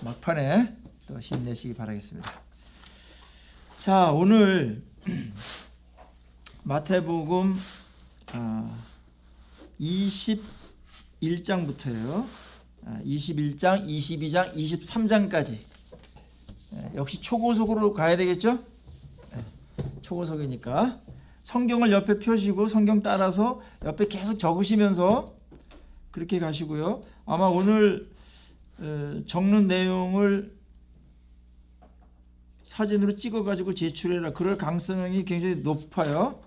막판에 또 힘내시기 바라겠습니다. 자, 오늘 마태복음 21장부터요. 21장, 22장, 23장까지 역시 초고속으로 가야 되겠죠? 초고속이니까 성경을 옆에 펴시고 성경 따라서 옆에 계속 적으시면서 그렇게 가시고요. 아마 오늘 적는 내용을 사진으로 찍어가지고 제출해라 그럴 가능성이 굉장히 높아요.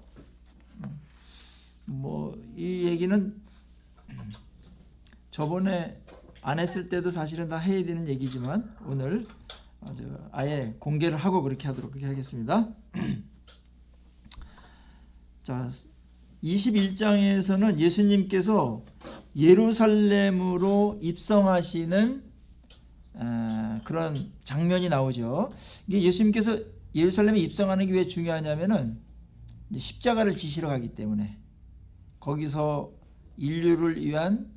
이 얘기는 저번에 안 했을 때도 사실은 다 해야 되는 얘기지만 오늘 아예 공개를 하고 그렇게 하도록 하겠습니다. 자, 21장에서는 예수님께서 예루살렘으로 입성하시는 그런 장면이 나오죠. 이게 예수님께서 예루살렘에 입성하는 게 왜 중요하냐면은 십자가를 지시러 가기 때문에 거기서 인류를 위한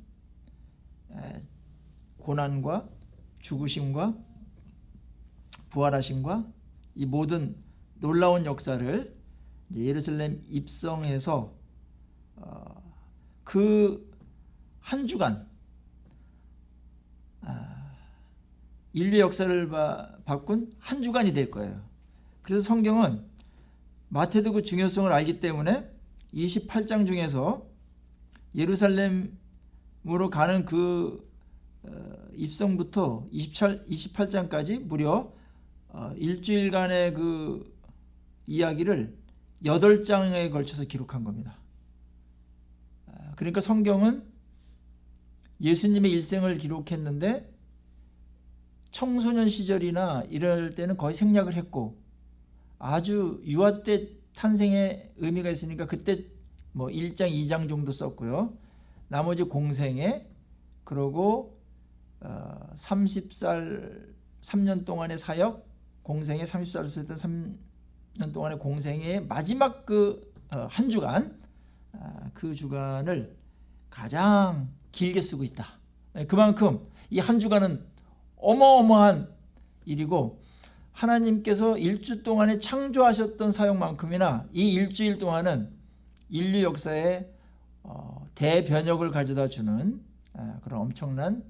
고난과 죽으심과 부활하심과 이 모든 놀라운 역사를 예루살렘 입성해서 그 한 주간 인류 역사를 바꾼 한 주간이 될 거예요. 그래서 성경은 마태도 그 중요성을 알기 때문에 28장 중에서 예루살렘으로 가는 그 입성부터 28장까지 무려 일주일간의 그 이야기를 8장에 걸쳐서 기록한 겁니다. 그러니까 성경은 예수님의 일생을 기록했는데 청소년 시절이나 이럴 때는 거의 생략을 했고 아주 유아 때 탄생의 의미가 있으니까 그때 1장, 2장 정도 썼고요. 나머지 공생애 그리고 30살 3년 동안의 사역, 공생애 30살 됐던 3년 동안의 공생애의 마지막 그 한 주간 그 주간을 가장 길게 쓰고 있다. 그만큼 이 한 주간은 어마어마한 일이고 하나님께서 일주 동안에 창조하셨던 사역만큼이나 이 일주일 동안은 인류 역사에 대변혁을 가져다 주는 그런 엄청난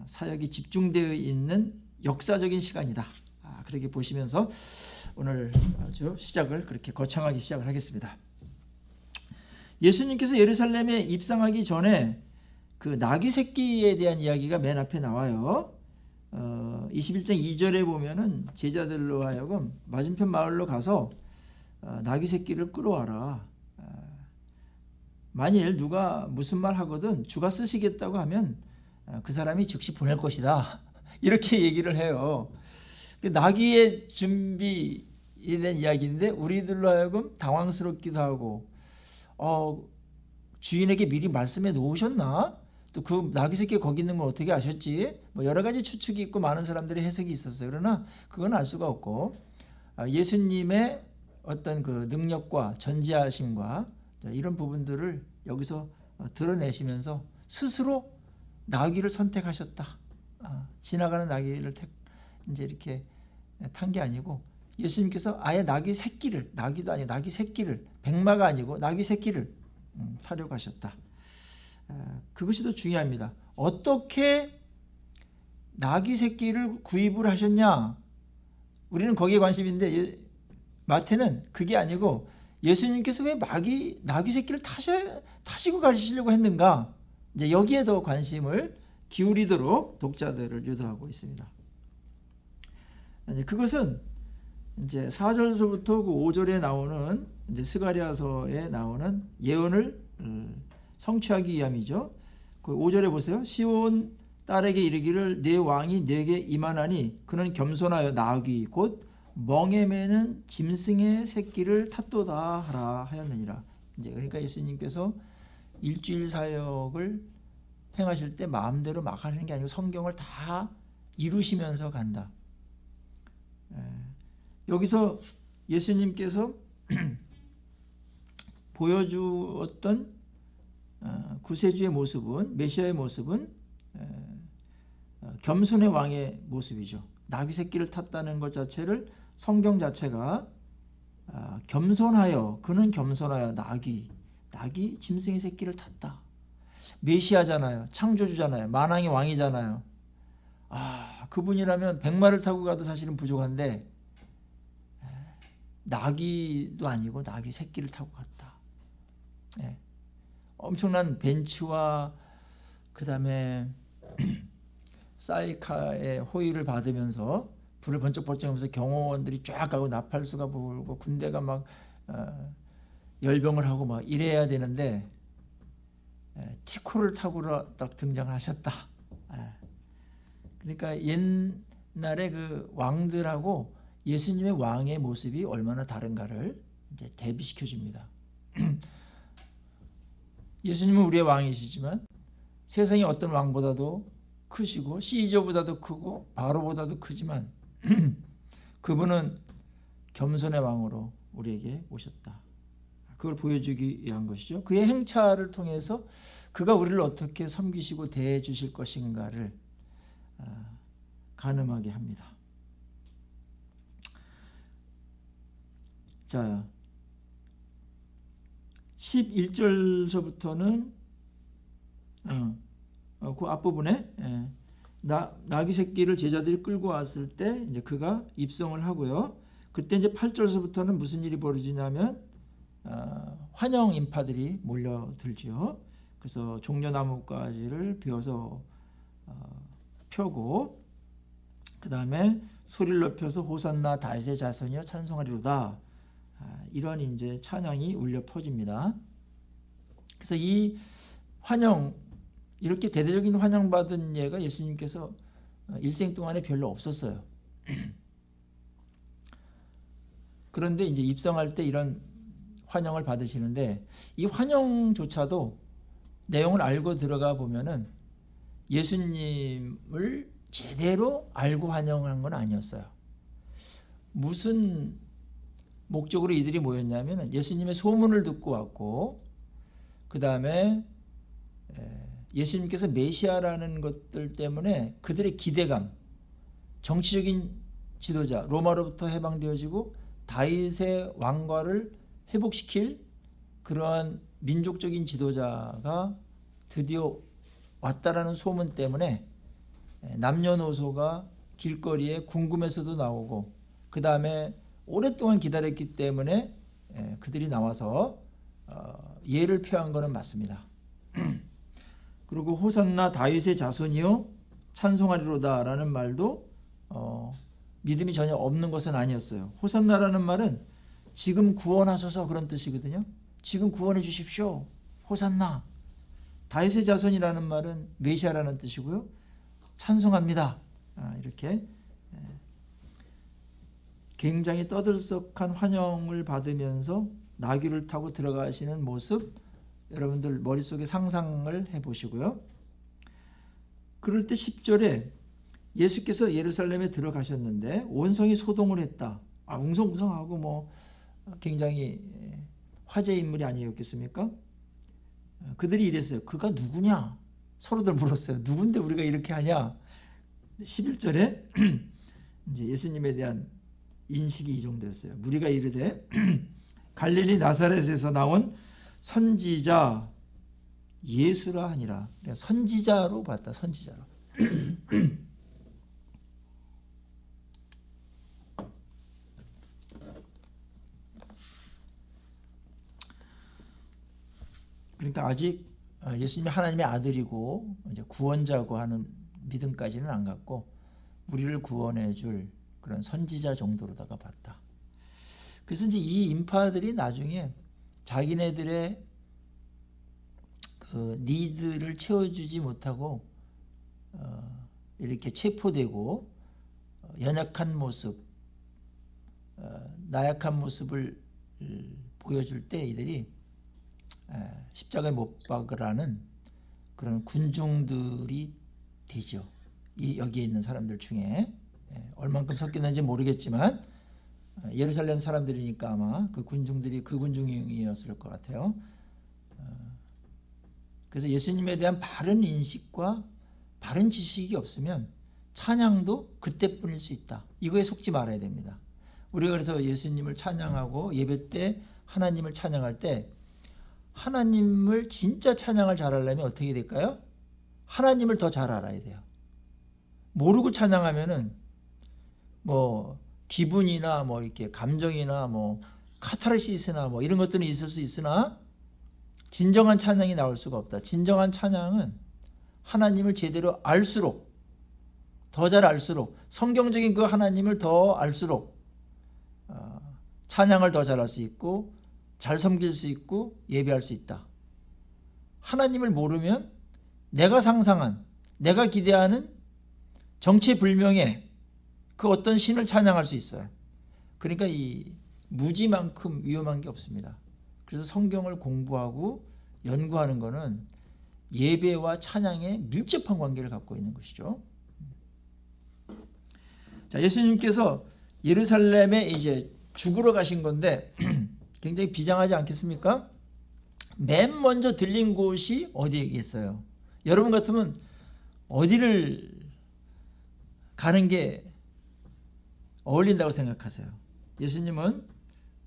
사역이 집중되어 있는 역사적인 시간이다. 그렇게 보시면서 오늘 아주 시작을 그렇게 거창하게 시작을 하겠습니다. 예수님께서 예루살렘에 입성하기 전에 그 나귀 새끼에 대한 이야기가 맨 앞에 나와요. 21장 2절에 보면은 제자들로 하여금 맞은편 마을로 가서 나귀 새끼를 끌어와라. 만일 누가 무슨 말 하거든 주가 쓰시겠다고 하면 그 사람이 즉시 보낼 것이다. 이렇게 얘기를 해요. 나귀의 준비에 대한 이야기인데 우리들로 하여금 당황스럽기도 하고 주인에게 미리 말씀해 놓으셨나? 또 그 나귀 새끼 거기 있는 건 어떻게 아셨지? 여러 가지 추측이 있고 많은 사람들의 해석이 있었어요. 그러나 그건 알 수가 없고 예수님의 어떤 그 능력과 전지하심과 이런 부분들을 여기서 드러내시면서 스스로 나귀를 선택하셨다. 지나가는 나귀를 이제 이렇게 탄 게 아니고 예수님께서 아예 나귀 새끼를, 나귀도 아니고 나귀 새끼를, 백마가 아니고 나귀 새끼를 타려고 하셨다. 그것이 더 중요합니다. 어떻게 나귀 새끼를 구입을 하셨냐? 우리는 거기에 관심인데 마태는 그게 아니고 예수님께서 왜 나귀 새끼를 타시고 가시려고 했는가? 이제 여기에 더 관심을 기울이도록 독자들을 유도하고 있습니다. 그것은 이제 4절서부터 그 5절에 나오는 이제 스가랴서에 나오는 예언을 성취하기 위함이죠. 그 5절에 보세요. 시온 딸에게 이르기를 내 왕이 내게 임하나니 그는 겸손하여 나귀 곧 멍에 매는 짐승의 새끼를 탔도다 하라 하였느니라. 이제 그러니까 예수님께서 일주일 사역을 행하실 때 마음대로 막 하는 게 아니고 성경을 다 이루시면서 간다. 여기서 예수님께서 보여주었던 구세주의 모습은 메시아의 모습은 겸손의 왕의 모습이죠. 나귀 새끼를 탔다는 것 자체를 성경 자체가 겸손하여, 그는 겸손하여 나귀 짐승의 새끼를 탔다. 메시아잖아요. 창조주잖아요. 만왕의 왕이잖아요. 그분이라면 백마를 타고 가도 사실은 부족한데 나귀도 아니고 나귀 새끼를 타고 갔다. 엄청난 벤츠와 그 다음에 사이카의 호의를 받으면서 불을 번쩍번쩍하면서 경호원들이 쫙 가고 나팔수가 불고 군대가 막 열병을 하고 막 이래야 되는데 티코를 타고 딱 등장하셨다. 그러니까 옛날에 그 왕들하고 예수님의 왕의 모습이 얼마나 다른가를 이제 대비시켜 줍니다. 예수님은 우리의 왕이시지만 세상의 어떤 왕보다도 크시고 시저보다도 크고 바로보다도 크지만 그분은 겸손의 왕으로 우리에게 오셨다. 그걸 보여주기 위한 것이죠. 그의 행차를 통해서 그가 우리를 어떻게 섬기시고 대해 주실 것인가를 가늠하게 합니다. 자, 11절서부터는 그 앞부분에 나귀 새끼를 제자들이 끌고 왔을 때 이제 그가 입성을 하고요. 그때 이제 8절서부터는 무슨 일이 벌어지냐면 환영 인파들이 몰려들지요. 그래서 종려나무가지를 베어서 펴고 그 다음에 소리를 높여서 호산나 다윗의 자손이여 찬송하리로다. 이런 이제 찬양이 울려 퍼집니다. 그래서 이 환영, 이렇게 대대적인 환영받은 예가 예수님께서 일생 동안에 별로 없었어요. 그런데 이제 입성할 때 이런 환영을 받으시는데 이 환영조차도 내용을 알고 들어가 보면은 예수님을 제대로 알고 환영한 건 아니었어요. 무슨 목적으로 이들이 모였냐면 예수님의 소문을 듣고 왔고 그 다음에 예수님께서 메시아라는 것들 때문에 그들의 기대감, 정치적인 지도자, 로마로부터 해방되어지고 다윗의 왕과를 회복시킬 그러한 민족적인 지도자가 드디어 왔다라는 소문 때문에 남녀노소가 길거리에 궁금해서도 나오고 그 다음에 오랫동안 기다렸기 때문에 그들이 나와서 예를 표한 것은 맞습니다. 그리고 호산나 다윗의 자손이요 찬송하리로다 라는 말도 믿음이 전혀 없는 것은 아니었어요. 호산나라는 말은 지금 구원하소서 그런 뜻이거든요. 지금 구원해 주십시오. 호산나. 다윗의 자손이라는 말은 메시아라는 뜻이고요. 찬송합니다. 이렇게 굉장히 떠들썩한 환영을 받으면서 나귀를 타고 들어가시는 모습 여러분들 머릿속에 상상을 해보시고요. 그럴 때 10절에 예수께서 예루살렘에 들어가셨는데 온 성이 소동을 했다. 웅성웅성하고 뭐 굉장히 화제 인물이 아니었겠습니까? 그들이 이랬어요. 그가 누구냐? 서로들 물었어요. 누군데 우리가 이렇게 하냐? 11절에 이제 예수님에 대한 인식이 이 정도였어요. 무리가 이르되 갈릴리 나사렛에서 나온 선지자 예수라 하니라. 선지자로 봤다. 선지자로. 그러니까 아직 예수님이 하나님의 아들이고 이제 구원자고 하는 믿음까지는 안 갔고 우리를 구원해 줄 그런 선지자 정도로다가 봤다. 그래서 이제 이 인파들이 나중에 자기네들의 그 니드를 채워주지 못하고 이렇게 체포되고 연약한 모습, 나약한 모습을 보여줄 때 이들이 십자가에 못 박으라는 그런 군중들이 되죠. 이 여기에 있는 사람들 중에 얼만큼 섞였는지 모르겠지만 예루살렘 사람들이니까 아마 그 군중들이 그 군중이었을 것 같아요. 그래서 예수님에 대한 바른 인식과 바른 지식이 없으면 찬양도 그때뿐일 수 있다. 이거에 속지 말아야 됩니다. 우리가 그래서 예수님을 찬양하고 예배 때 하나님을 찬양할 때 하나님을 진짜 찬양을 잘하려면 어떻게 될까요? 하나님을 더 잘 알아야 돼요. 모르고 찬양하면은 뭐 기분이나 뭐 이렇게 감정이나 뭐 카타르시스나 뭐 이런 것들은 있을 수 있으나 진정한 찬양이 나올 수가 없다. 진정한 찬양은 하나님을 제대로 알수록, 더 잘 알수록, 성경적인 그 하나님을 더 알수록 찬양을 더 잘할 수 있고 잘 섬길 수 있고 예배할 수 있다. 하나님을 모르면 내가 상상한, 내가 기대하는 정체불명의 그 어떤 신을 찬양할 수 있어요. 그러니까 이 무지만큼 위험한 게 없습니다. 그래서 성경을 공부하고 연구하는 것은 예배와 찬양에 밀접한 관계를 갖고 있는 것이죠. 자, 예수님께서 예루살렘에 이제 죽으러 가신 건데 굉장히 비장하지 않겠습니까? 맨 먼저 들린 곳이 어디겠어요? 여러분 같으면 어디를 가는 게 어울린다고 생각하세요? 예수님은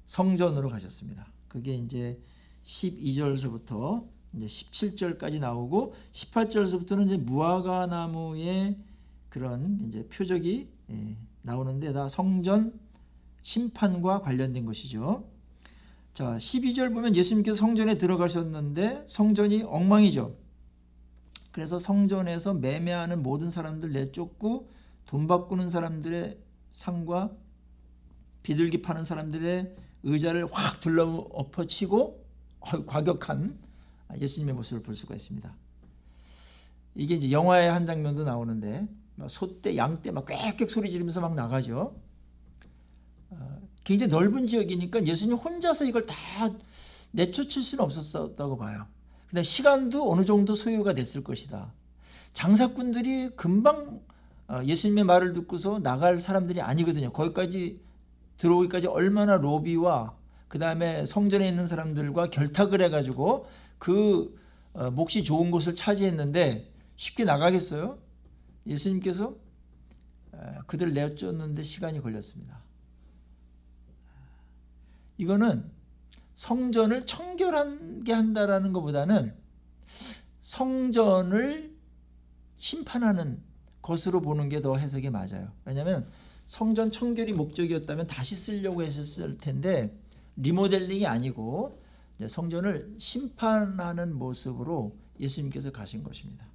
성전으로 가셨습니다. 그게 이제 12절서부터 이제 17절까지 나오고 18절서부터는 이제 무화과 나무의 그런 이제 표적이 나오는데 다 성전 심판과 관련된 것이죠. 자, 12절 보면 예수님께서 성전에 들어가셨는데 성전이 엉망이죠. 그래서 성전에서 매매하는 모든 사람들 내쫓고 돈 바꾸는 사람들의 상과 비둘기 파는 사람들의 의자를 확 둘러엎어치고 과격한 예수님의 모습을 볼 수가 있습니다. 이게 이제 영화의 한 장면도 나오는데 소떼, 양떼 막 꽥꽥 소리 지르면서 막 나가죠. 굉장히 넓은 지역이니까 예수님 혼자서 이걸 다 내쫓을 수는 없었다고 봐요. 근데 시간도 어느 정도 소요가 됐을 것이다. 장사꾼들이 금방 예수님의 말을 듣고서 나갈 사람들이 아니거든요. 거기까지 들어오기까지 얼마나 로비와 그 다음에 성전에 있는 사람들과 결탁을 해가지고 그 몫이 좋은 곳을 차지했는데 쉽게 나가겠어요? 예수님께서 그들을 내쫓는데 시간이 걸렸습니다. 이거는 성전을 청결하게 한다라는 것보다는 성전을 심판하는 것으로 보는 게 더 해석이 맞아요. 왜냐하면 성전 청결이 목적이었다면 다시 쓰려고 했을 텐데 리모델링이 아니고 성전을 심판하는 모습으로 예수님께서 가신 것입니다.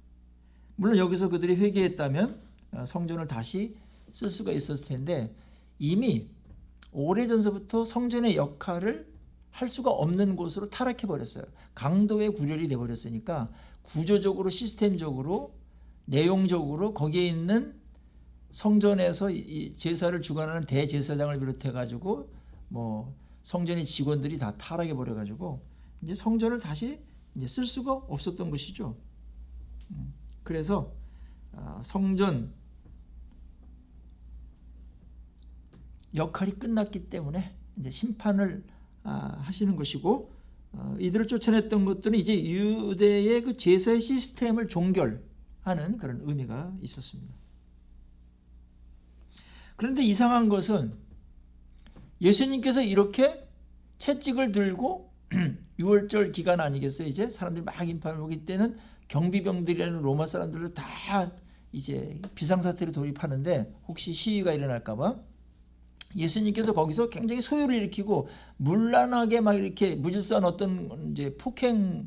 물론 여기서 그들이 회개했다면 성전을 다시 쓸 수가 있었을 텐데 이미 오래전서부터 성전의 역할을 할 수가 없는 곳으로 타락해 버렸어요. 강도의 구렬이 돼 버렸으니까 구조적으로 시스템적으로 내용적으로 거기에 있는 성전에서 이 제사를 주관하는 대제사장을 비롯해 가지고 뭐 성전의 직원들이 다 타락해 버려 가지고 이제 성전을 다시 이제 쓸 수가 없었던 것이죠. 그래서 성전 역할이 끝났기 때문에 이제 심판을 하시는 것이고 이들을 쫓아냈던 것들은 이제 유대의 그 제사의 시스템을 종결하는 그런 의미가 있었습니다. 그런데 이상한 것은 예수님께서 이렇게 채찍을 들고 6월절 기간 아니겠어요? 이제 사람들이 막 인파를 오기 때는 경비병들이라는 로마 사람들도 다 이제 비상사태로 돌입하는데 혹시 시위가 일어날까봐 예수님께서 거기서 굉장히 소요를 일으키고 문란하게 막 이렇게 무질서한 어떤 이제 폭행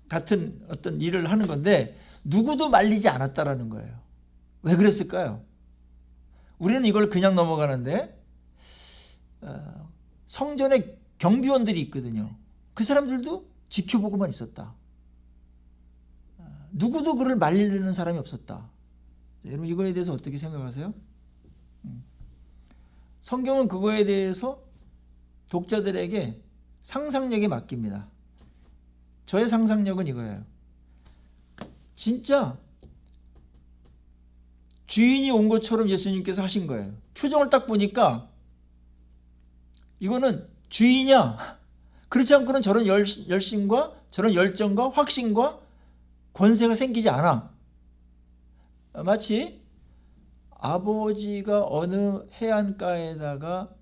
같은 어떤 일을 하는 건데 누구도 말리지 않았다라는 거예요. 왜 그랬을까요? 우리는 이걸 그냥 넘어가는데 성전에 경비원들이 있거든요. 그 사람들도 지켜보고만 있었다. 누구도 그를 말리려는 사람이 없었다. 여러분 이거에 대해서 어떻게 생각하세요? 성경은 그거에 대해서 독자들에게 상상력에 맡깁니다. 저의 상상력은 이거예요. 진짜 주인이 온 것처럼 예수님께서 하신 거예요. 표정을 딱 보니까 이거는 주인이야. 그렇지 않고는 저런 열심과 저런 열정과 확신과 권세가 생기지 않아. 마치 아버지가 어느 해안가에다가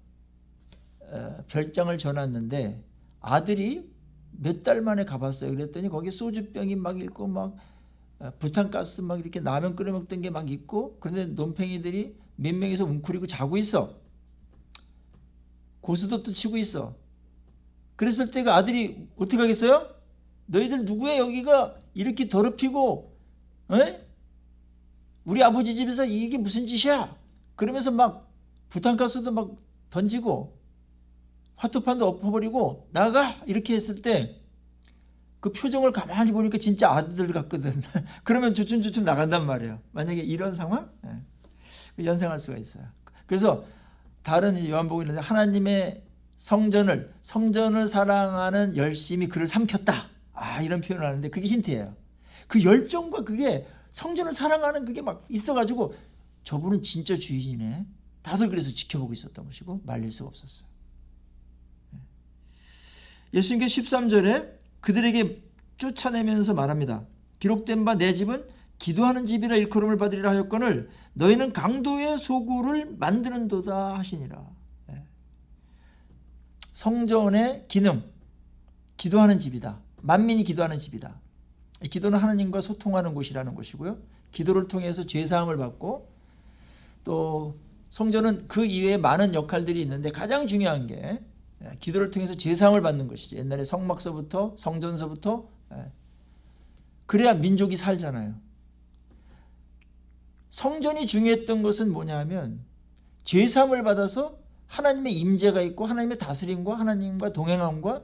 별장을 져놨는데 아들이 몇 달 만에 가봤어요. 그랬더니 거기 소주병이 막 있고 막 부탄가스 막 이렇게 라면 끓여 먹던 게 막 있고, 그런데 논팽이들이 몇 명이서 웅크리고 자고 있어. 고스톱도 치고 있어. 그랬을 때 그 아들이 어떻게 하겠어요? 너희들 누구야? 여기가 이렇게 더럽히고, 에? 우리 아버지 집에서 이게 무슨 짓이야? 그러면서 막 부탄가스도 막 던지고 화투판도 엎어버리고 나가! 이렇게 했을 때 그 표정을 가만히 보니까 진짜 아들 같거든. 그러면 주춤주춤 나간단 말이에요. 만약에 이런 상황? 연상할 수가 있어요. 그래서 다른 요한복음에 하나님의 성전을 사랑하는 열심이 그를 삼켰다. 이런 표현을 하는데 그게 힌트예요. 그 열정과 그게 성전을 사랑하는 그게 막 있어가지고 저분은 진짜 주인이네. 다들 그래서 지켜보고 있었던 것이고 말릴 수가 없었어요. 예수님께서 13절에 그들에게 쫓아내면서 말합니다. 기록된 바 내 집은 기도하는 집이라 일컬음을 받으리라 하였거늘 너희는 강도의 소굴을 만드는도다 하시니라. 성전의 기능, 기도하는 집이다. 만민이 기도하는 집이다. 기도는 하나님과 소통하는 곳이라는 것이고요. 기도를 통해서 죄사함을 받고, 또 성전은 그 이외에 많은 역할들이 있는데 가장 중요한 게 기도를 통해서 죄사함을 받는 것이죠. 옛날에 성막서부터 성전서부터 그래야 민족이 살잖아요. 성전이 중요했던 것은 뭐냐면 죄사함을 받아서 하나님의 임재가 있고 하나님의 다스림과 하나님과 동행함과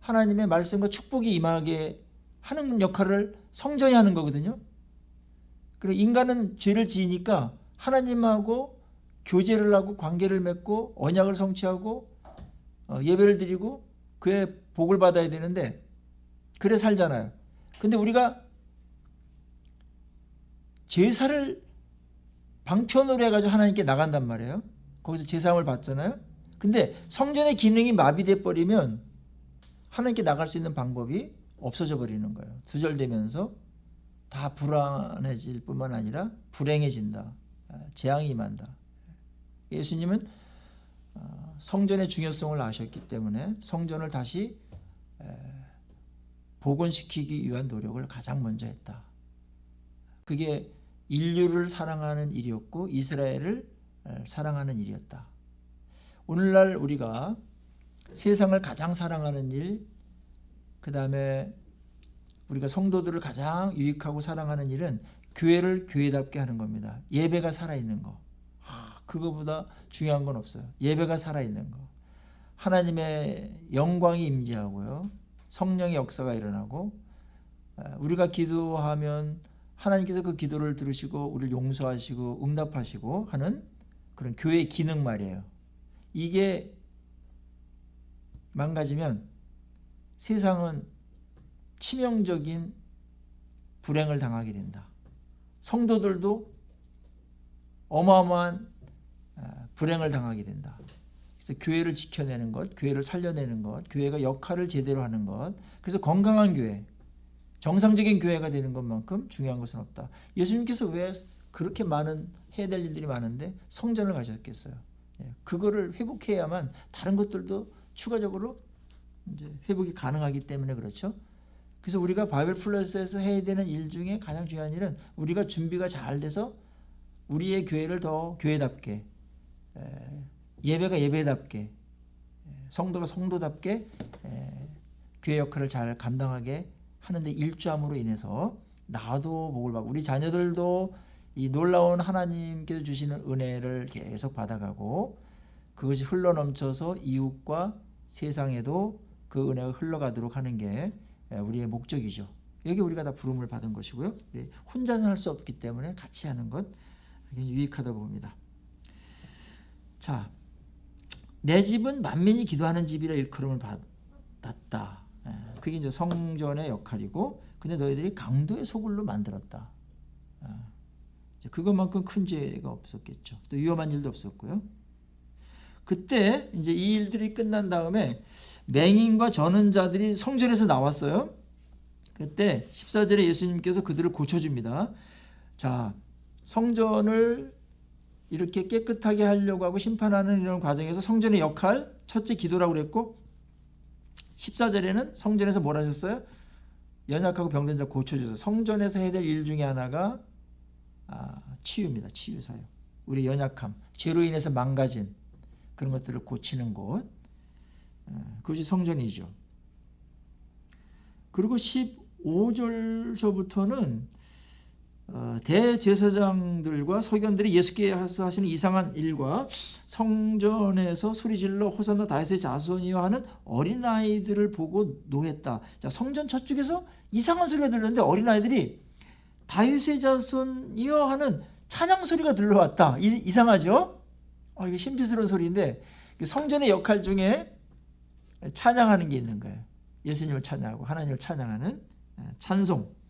하나님의 말씀과 축복이 임하게 하는 역할을 성전이 하는 거거든요. 그리고 인간은 죄를 지으니까 하나님하고 교제를 하고 관계를 맺고 언약을 성취하고 예배를 드리고 그의 복을 받아야 되는데 그래 살잖아요. 근데 우리가 제사를 방편으로 해가지고 하나님께 나간단 말이에요. 거기서 제사함을 받잖아요. 근데 성전의 기능이 마비돼 버리면 하나님께 나갈 수 있는 방법이 없어져 버리는 거예요. 두절되면서 다 불안해질 뿐만 아니라 불행해진다. 재앙이 임한다. 예수님은 성전의 중요성을 아셨기 때문에 성전을 다시 복원시키기 위한 노력을 가장 먼저 했다. 그게 인류를 사랑하는 일이었고 이스라엘을 사랑하는 일이었다. 오늘날 우리가 세상을 가장 사랑하는 일, 그 다음에 우리가 성도들을 가장 유익하고 사랑하는 일은 교회를 교회답게 하는 겁니다. 예배가 살아있는 거. 그거보다 중요한 건 없어요. 예배가 살아있는 거. 하나님의 영광이 임재하고요. 성령의 역사가 일어나고 우리가 기도하면 하나님께서 그 기도를 들으시고 우리를 용서하시고 응답하시고 하는 그런 교회의 기능 말이에요. 이게 망가지면 세상은 치명적인 불행을 당하게 된다. 성도들도 어마어마한 불행을 당하게 된다. 그래서 교회를 지켜내는 것, 교회를 살려내는 것, 교회가 역할을 제대로 하는 것, 그래서 건강한 교회, 정상적인 교회가 되는 것만큼 중요한 것은 없다. 예수님께서 왜 그렇게 많은 해야 될 일들이 많은데 성전을 가셨겠어요? 그거를 회복해야만 다른 것들도 추가적으로 이제 회복이 가능하기 때문에 그렇죠. 그래서 우리가 바이블 플러스에서 해야 되는 일 중에 가장 중요한 일은 우리가 준비가 잘 돼서 우리의 교회를 더 교회답게, 예배가 예배답게, 성도가 성도답게 교회 역할을 잘 감당하게 하는데 일조함으로 인해서 나도 복을 받고 우리 자녀들도 이 놀라운 하나님께서 주시는 은혜를 계속 받아가고 그것이 흘러넘쳐서 이웃과 세상에도 그 은혜가 흘러가도록 하는 게 우리의 목적이죠. 여기 우리가 다 부름을 받은 것이고요. 혼자서 할 수 없기 때문에 같이 하는 것 유익하다고 봅니다. 자, 내 집은 만민이 기도하는 집이라 일컬음을 받았다. 그게 이제 성전의 역할이고, 근데 너희들이 강도의 소굴로 만들었다. 그것만큼 큰 죄가 없었겠죠. 또 위험한 일도 없었고요. 그때 이제 이 일들이 끝난 다음에 맹인과 저는 자들이 성전에서 나왔어요. 그때 14절에 예수님께서 그들을 고쳐줍니다. 자, 성전을 이렇게 깨끗하게 하려고 하고 심판하는 이런 과정에서 성전의 역할, 첫째 기도라고 그랬고 14절에는 성전에서 뭘 하셨어요? 연약하고 병든 자 고쳐줘서 성전에서 해야 될 일 중에 하나가 치유입니다. 치유 사역. 우리 연약함, 죄로 인해서 망가진 그런 것들을 고치는 곳, 그것이 성전이죠. 그리고 15절서부터는 대제사장들과 서기관들이 예수께서 하시는 이상한 일과 성전에서 소리질러 호산나 다윗의 자손이여 하는 어린아이들을 보고 노했다. 자, 성전 저쪽에서 이상한 소리가 들렸는데 어린아이들이 다윗의 자손이여 하는 찬양 소리가 들려왔다. 이상하죠? 이게 신비스러운 소리인데 성전의 역할 중에 찬양하는 게 있는 거예요. 예수님을 찬양하고 하나님을 찬양하는 찬송,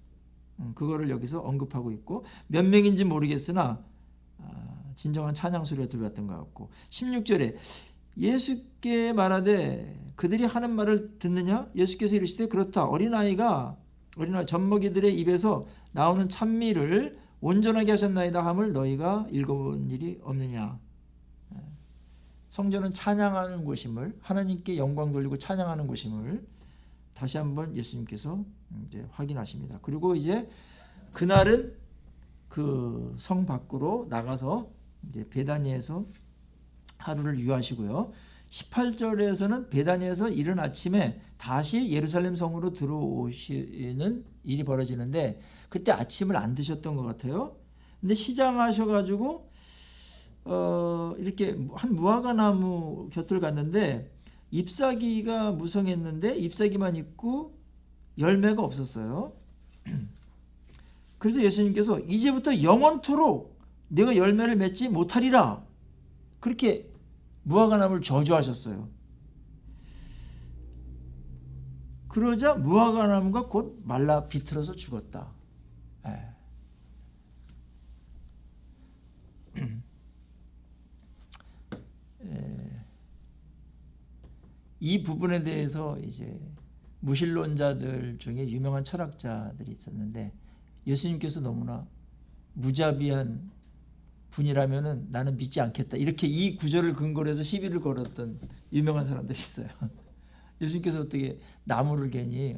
그거를 여기서 언급하고 있고 몇 명인지 모르겠으나 진정한 찬양 소리가 들려왔던 것 같고 16절에 예수께 말하되 그들이 하는 말을 듣느냐? 예수께서 이르시되 그렇다. 어린아이 젖먹이들의 입에서 나오는 찬미를 온전하게 하셨나이다 함을 너희가 읽어본 일이 없느냐. 성전은 찬양하는 곳임을, 하나님께 영광 돌리고 찬양하는 곳임을 다시 한번 예수님께서 이제 확인하십니다. 그리고 이제 그날은 그 성 밖으로 나가서 이제 베다니에서 하루를 유하시고요. 18절에서는 베다니에서 이른 아침에 다시 예루살렘 성으로 들어오시는 일이 벌어지는데 그때 아침을 안 드셨던 것 같아요. 근데 시장하셔가지고 이렇게 한 무화과 나무 곁을 갔는데 잎사귀가 무성했는데 잎사귀만 있고 열매가 없었어요. 그래서 예수님께서 이제부터 영원토록 내가 열매를 맺지 못하리라, 그렇게 무화과 나무를 저주하셨어요. 그러자 무화과 나무가 곧 말라 비틀어서 죽었다. 이 부분에 대해서 이제 무신론자들 중에 유명한 철학자들이 있었는데 예수님께서 너무나 무자비한 분이라면은 나는 믿지 않겠다, 이렇게 이 구절을 근거로 해서 시비를 걸었던 유명한 사람들이 있어요. 예수님께서 어떻게 나무를 괜히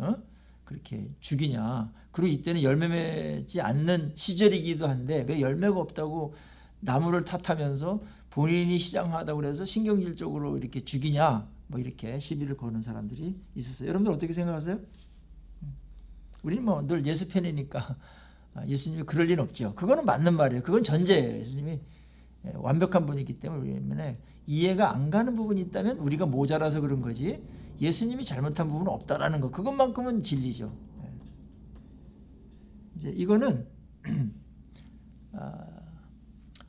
그렇게 죽이냐. 그리고 이때는 열매 맺지 않는 시절이기도 한데 왜 열매가 없다고 나무를 탓하면서 본인이 시장하다고 그래서 신경질적으로 이렇게 죽이냐, 뭐 이렇게 시비를 거는 사람들이 있었어요. 여러분들 어떻게 생각하세요? 우리는 뭐 늘 예수 팬이니까 예수님이 그럴 리는 없죠. 그거는 맞는 말이에요. 그건 전제예요. 예수님이 완벽한 분이기 때문에 이해가 안 가는 부분이 있다면 우리가 모자라서 그런 거지, 예수님이 잘못한 부분은 없다라는 거, 그것만큼은 진리죠. 이제 이거는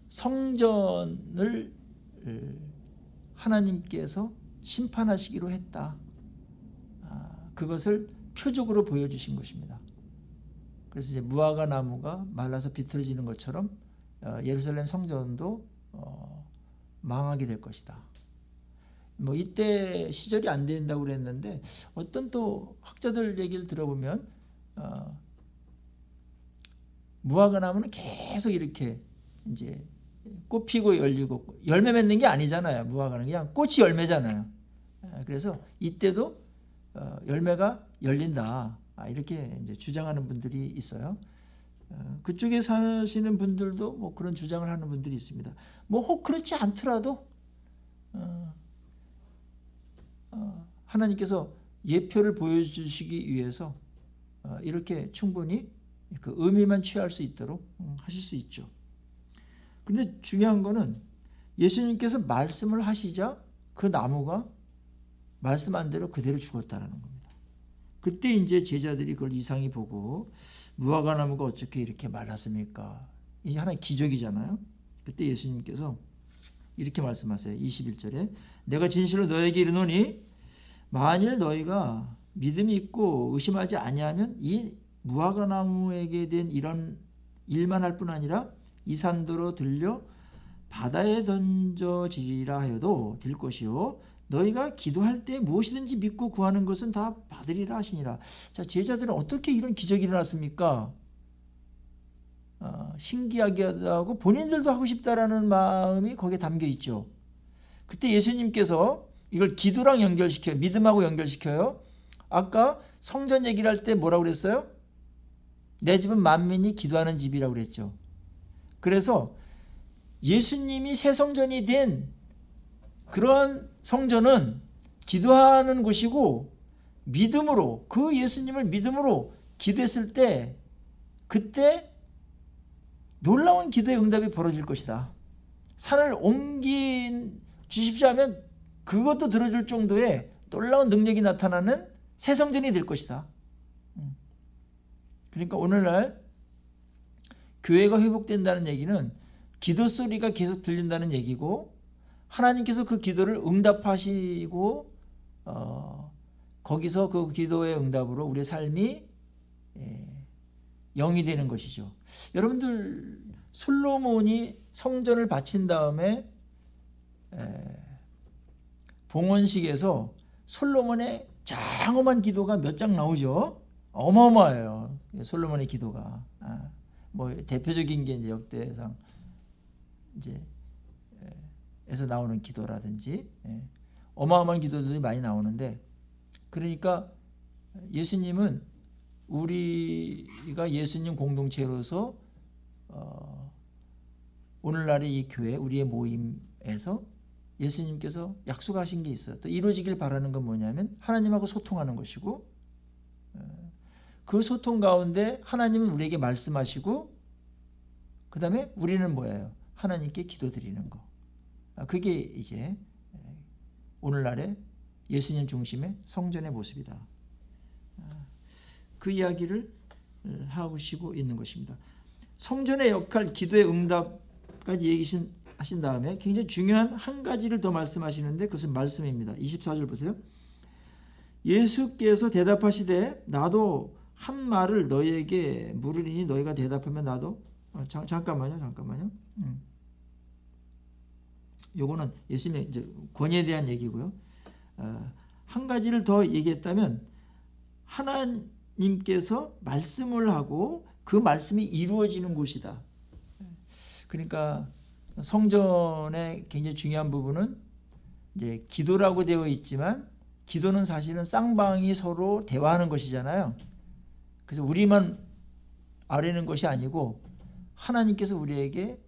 성전을 하나님께서 심판하시기로 했다. 그것을 표적으로 보여주신 것입니다. 그래서 이제 무화과 나무가 말라서 비틀어지는 것처럼 예루살렘 성전도 망하게 될 것이다. 뭐 이때 시절이 안 된다고 그랬는데 어떤 또 학자들 얘기를 들어보면 무화과 나무는 계속 이렇게 이제 꽃 피고 열리고 열매 맺는 게 아니잖아요. 무화과는 그냥 꽃이 열매잖아요. 그래서 이때도 열매가 열린다, 이렇게 이제 주장하는 분들이 있어요. 그쪽에 사시는 분들도 뭐 그런 주장을 하는 분들이 있습니다. 뭐 혹 그렇지 않더라도 하나님께서 예표를 보여주시기 위해서 이렇게 충분히 그 의미만 취할 수 있도록 하실 수 있죠. 근데 중요한 거는 예수님께서 말씀을 하시자 그 나무가 말씀한 대로 그대로 죽었다라는 겁니다. 그때 이제 제자들이 그걸 이상히 보고 무화과 나무가 어떻게 이렇게 말랐습니까? 이게 하나의 기적이잖아요. 그때 예수님께서 이렇게 말씀하세요. 21절에 내가 진실로 너에게 이르노니 만일 너희가 믿음이 있고 의심하지 아니하면 이 무화과 나무에게 된 이런 일만 할 뿐 아니라 이 산도로 들려 바다에 던져지리라 하여도 될 것이요 너희가 기도할 때 무엇이든지 믿고 구하는 것은 다 받으리라 하시니라. 자, 제자들은 어떻게 이런 기적이 일어났습니까? 신기하기도 하고 본인들도 하고 싶다라는 마음이 거기에 담겨 있죠. 그때 예수님께서 이걸 기도랑 연결시켜요. 믿음하고 연결시켜요. 아까 성전 얘기를 할 때 뭐라고 그랬어요? 내 집은 만민이 기도하는 집이라고 그랬죠. 그래서 예수님이 새 성전이 된 그런 성전은 기도하는 곳이고, 믿음으로, 그 예수님을 믿음으로 기도했을 때 그때 놀라운 기도의 응답이 벌어질 것이다. 산을 옮긴 주십시오 하면 그것도 들어줄 정도의 놀라운 능력이 나타나는 새 성전이 될 것이다. 그러니까 오늘날 교회가 회복된다는 얘기는 기도 소리가 계속 들린다는 얘기고, 하나님께서 그 기도를 응답하시고 거기서 그 기도의 응답으로 우리의 삶이 영이 되는 것이죠. 여러분들, 솔로몬이 성전을 바친 다음에 봉헌식에서 솔로몬의 장엄한 기도가 몇 장 나오죠. 어마어마해요. 솔로몬의 기도가. 뭐 대표적인 게 이제 역대상 이제 에서 나오는 기도라든지 어마어마한 기도들이 많이 나오는데, 그러니까 예수님은 우리가 예수님 공동체로서 오늘날의 이 교회, 우리의 모임에서 예수님께서 약속하신 게 있어요. 또 이루어지길 바라는 건 뭐냐면 하나님하고 소통하는 것이고, 그 소통 가운데 하나님은 우리에게 말씀하시고, 그 다음에 우리는 뭐예요? 하나님께 기도드리는 거. 그게 이제 오늘날의 예수님 중심의 성전의 모습이다. 그 이야기를 하고 있는 것입니다. 성전의 역할, 기도의 응답까지 얘기하신 다음에 굉장히 중요한 한 가지를 더 말씀하시는데, 그것은 말씀입니다. 24절 보세요. 예수께서 대답하시되 나도 한 말을 너희에게 물으리니 너희가 대답하면 나도 잠깐만요. 요거는 예수님의 이제 권위에 대한 얘기고요. 한 가지를 더 얘기했다면 하나님께서 말씀을 하고 그 말씀이 이루어지는 곳이다. 그러니까 성전의 굉장히 중요한 부분은 이제 기도라고 되어 있지만, 기도는 사실은 쌍방이 서로 대화하는 것이잖아요. 그래서 우리만 아뢰는 것이 아니고 하나님께서 우리에게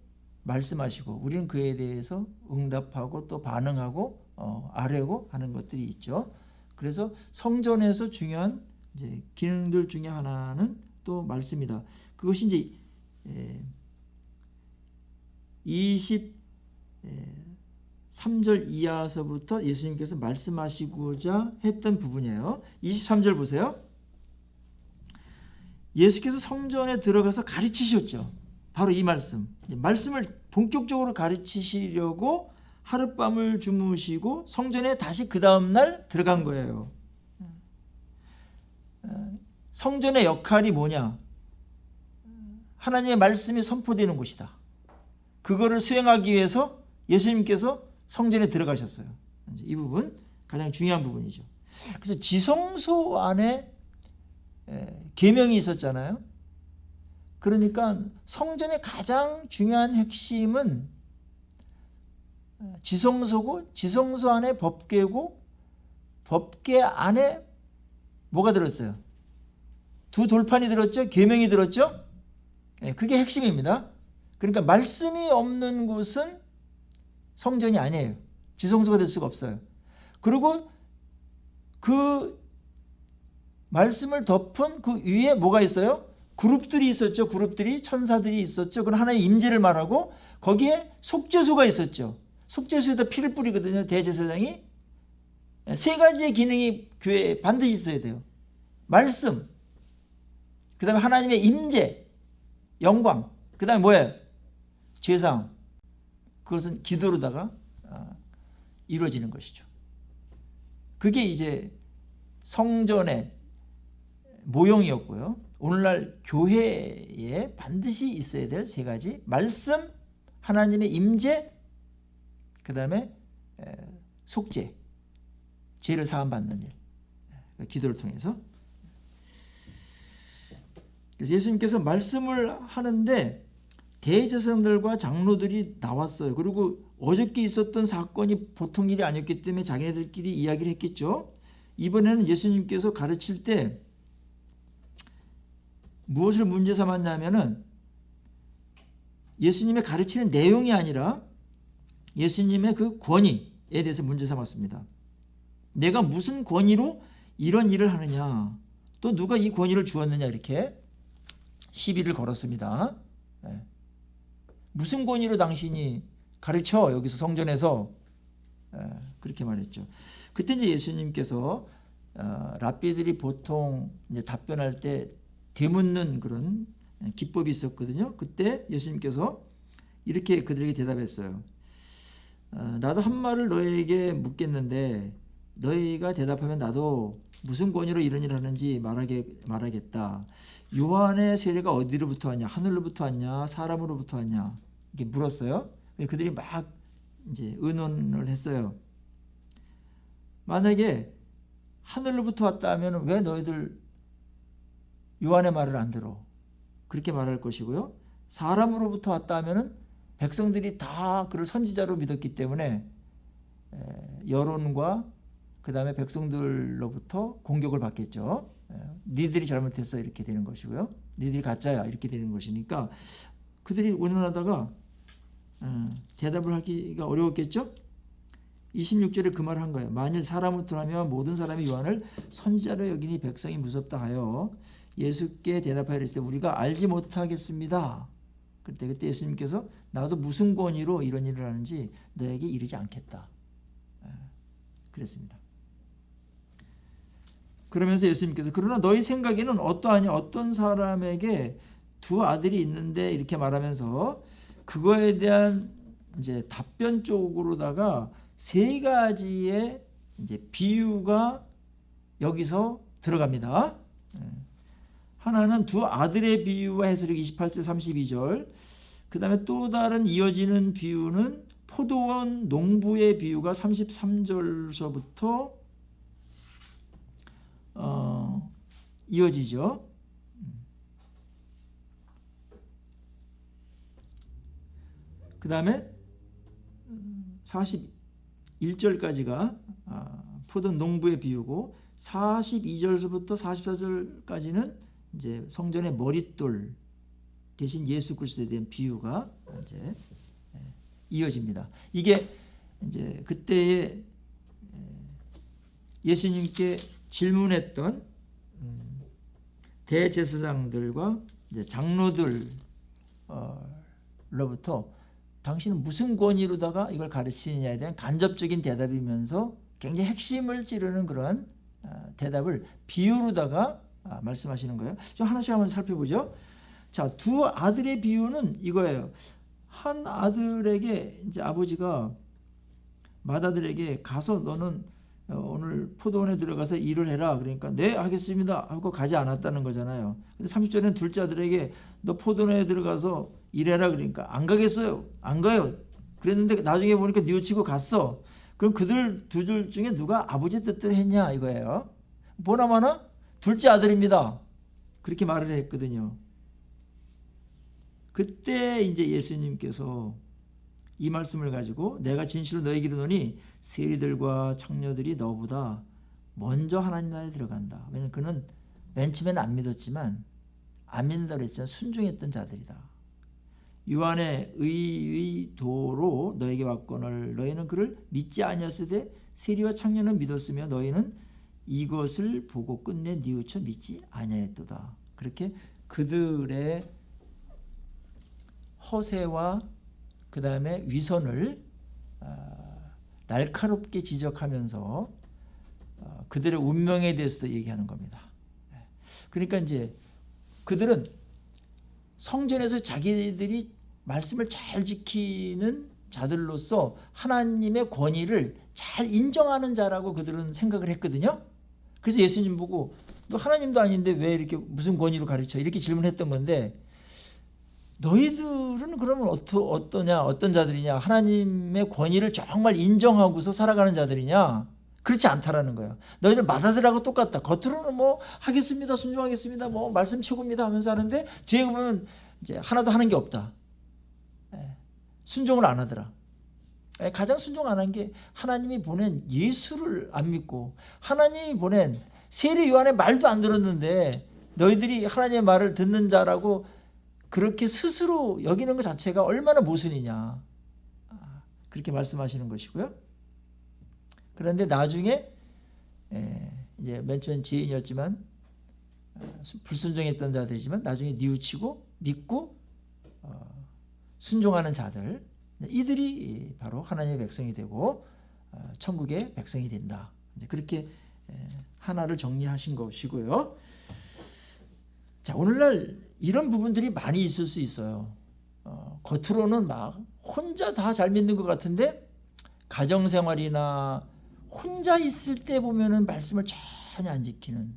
말씀하시고 우리는 그에 대해서 응답하고 또 반응하고 아뢰고 하는 것들이 있죠. 그래서 성전에서 중요한 이제 기능들 중에 하나는 또 말씀이다. 그것이 이제 23절 이하서부터 예수님께서 말씀하시고자 했던 부분이에요. 23절 보세요. 예수께서 성전에 들어가서 가르치셨죠. 바로 이 말씀을 본격적으로 가르치시려고 하룻밤을 주무시고 성전에 다시 그 다음날 들어간 거예요. 성전의 역할이 뭐냐? 하나님의 말씀이 선포되는 곳이다. 그거를 수행하기 위해서 예수님께서 성전에 들어가셨어요. 이 부분 가장 중요한 부분이죠. 그래서 지성소 안에 계명이 있었잖아요. 그러니까 성전의 가장 중요한 핵심은 지성소고, 지성소 안에 법궤고, 법궤 안에 뭐가 들었어요? 두 돌판이 들었죠? 계명이 들었죠? 그게 핵심입니다. 그러니까 말씀이 없는 곳은 성전이 아니에요. 지성소가 될 수가 없어요. 그리고 그 말씀을 덮은 그 위에 뭐가 있어요? 그룹들이 있었죠. 그룹들이, 천사들이 있었죠. 그건 하나님의 임재를 말하고, 거기에 속죄소가 있었죠. 속죄소에다 피를 뿌리거든요. 대제사장이. 세 가지의 기능이 교회에 반드시 있어야 돼요. 말씀, 그 다음에 하나님의 임재, 영광, 그 다음에 뭐예요? 죄사함. 그것은 기도로다가 이루어지는 것이죠. 그게 이제 성전의 모형이었고요. 오늘날 교회에 반드시 있어야 될 세 가지: 말씀, 하나님의 임재, 그 다음에 속죄, 죄를 사함받는 일, 기도를 통해서. 그래서 예수님께서 말씀을 하는데 대제사장들과 장로들이 나왔어요. 그리고 어저께 있었던 사건이 보통 일이 아니었기 때문에 자기네들끼리 이야기를 했겠죠. 이번에는 예수님께서 가르칠 때 무엇을 문제 삼았냐면은 예수님의 가르치는 내용이 아니라 예수님의 그 권위에 대해서 문제 삼았습니다. 내가 무슨 권위로 이런 일을 하느냐, 또 누가 이 권위를 주었느냐, 이렇게 시비를 걸었습니다. 무슨 권위로 당신이 가르쳐 여기서 성전에서, 그렇게 말했죠. 그때 이제 예수님께서 랍비들이 보통 이제 답변할 때 되묻는 그런 기법이 있었거든요. 그때 예수님께서 이렇게 그들에게 대답했어요. 나도 한 말을 너에게 묻겠는데 너희가 대답하면 나도 무슨 권위로 이런 일을 하는지 말하겠다. 요한의 세례가 어디로부터 왔냐? 하늘로부터 왔냐? 사람으로부터 왔냐? 이렇게 물었어요. 그들이 막 이제 의논을 했어요. 만약에 하늘로부터 왔다 하면 왜 너희들 요한의 말을 안 들어? 그렇게 말할 것이고요. 사람으로부터 왔다 하면은 백성들이 다 그를 선지자로 믿었기 때문에 여론과 그 다음에 백성들로부터 공격을 받겠죠. 니들이 잘못했어 이렇게 되는 것이고요. 니들이 가짜야 이렇게 되는 것이니까 그들이 의논하다가 대답을 하기가 어려웠겠죠. 26절에 그 말을 한 거예요. 만일 사람부터 하면 모든 사람이 요한을 선지자로 여기니 백성이 무섭다 하여 예수께 대답하여 이르시되 우리가 알지 못하겠습니다. 그때 예수님께서 나도 무슨 권위로 이런 일을 하는지 너에게 이르지 않겠다. 그랬습니다. 그러면서 예수님께서 그러나 너희 생각에는 어떠하냐? 어떤 사람에게 두 아들이 있는데 이렇게 말하면서 그거에 대한 이제 답변 쪽으로다가 세 가지의 이제 비유가 여기서 들어갑니다. 하나는 두 아들의 비유와 해설이 28절 32절, 그 다음에 또 다른 이어지는 비유는 포도원 농부의 비유가 33절서부터 이어지죠. 그 다음에 41절까지가 포도원 농부의 비유고 42절서부터 44절까지는 이제 성전의 머릿돌 대신 예수 그리스도에 대한 비유가 이제 이어집니다. 이게 이제 그때의 예수님께 질문했던 대제사장들과 이제 장로들로부터 당신은 무슨 권위로다가 이걸 가르치느냐에 대한 간접적인 대답이면서 굉장히 핵심을 찌르는 그런 대답을 비유로다가 말씀하시는 거예요. 좀 하나씩 한번 살펴보죠. 자, 두 아들의 비유는 이거예요. 한 아들에게 이제 아버지가 맏아들에게 가서 너는 오늘 포도원에 들어가서 일을 해라. 그러니까 네 하겠습니다 하고 가지 않았다는 거잖아요. 근데 30절에는 둘째 아들에게 너 포도원에 들어가서 일해라. 그러니까 안 가겠어요. 안 가요. 그랬는데 나중에 보니까 뉘우치고 갔어. 그럼 그들 둘 중에 누가 아버지 뜻대로 했냐 이거예요. 보나마나 둘째 아들입니다. 그렇게 말을 했거든요. 그때 이제 예수님께서 이 말씀을 가지고 내가 진실로 너에게 이르노니 세리들과 창녀들이 너보다 먼저 하나님 나라에 들어간다. 왜냐하면 그는 맨 처음에는 안 믿었지만 안 믿는다고 했지만 순종했던 자들이다. 요한의 의도로 너에게 왔거늘 너희는 그를 믿지 아니하였으되 세리와 창녀는 믿었으며 너희는 이것을 보고 끝내 뉘우쳐 믿지 아니하였도다. 그렇게 그들의 허세와 그 다음에 위선을 날카롭게 지적하면서 그들의 운명에 대해서도 얘기하는 겁니다. 그러니까 이제 그들은 성전에서 자기들이 말씀을 잘 지키는 자들로서 하나님의 권위를 잘 인정하는 자라고 그들은 생각을 했거든요. 그래서 예수님 보고 너 하나님도 아닌데 왜 이렇게 무슨 권위로 가르쳐? 이렇게 질문했던 건데 너희들은 그러면 어떠냐? 어떤 자들이냐? 하나님의 권위를 정말 인정하고서 살아가는 자들이냐? 그렇지 않다라는 거예요. 너희들 맏아들하고 똑같다. 겉으로는 뭐 하겠습니다. 순종하겠습니다. 뭐 말씀 최고입니다 하면서 하는데 뒤에 보면 이제 하나도 하는 게 없다. 순종을 안 하더라. 가장 순종 안 한 게 하나님이 보낸 예수를 안 믿고 하나님이 보낸 세례 요한의 말도 안 들었는데 너희들이 하나님의 말을 듣는 자라고 그렇게 스스로 여기는 것 자체가 얼마나 모순이냐. 그렇게 말씀하시는 것이고요. 그런데 나중에 이제 맨 처음엔 죄인이었지만 불순종했던 자들이지만 나중에 뉘우치고 믿고 순종하는 자들, 이들이 바로 하나님의 백성이 되고 천국의 백성이 된다. 이제 그렇게 하나를 정리하신 것이고요. 자, 오늘날 이런 부분들이 많이 있을 수 있어요. 겉으로는 막 혼자 다 잘 믿는 것 같은데 가정생활이나 혼자 있을 때 보면은 말씀을 전혀 안 지키는,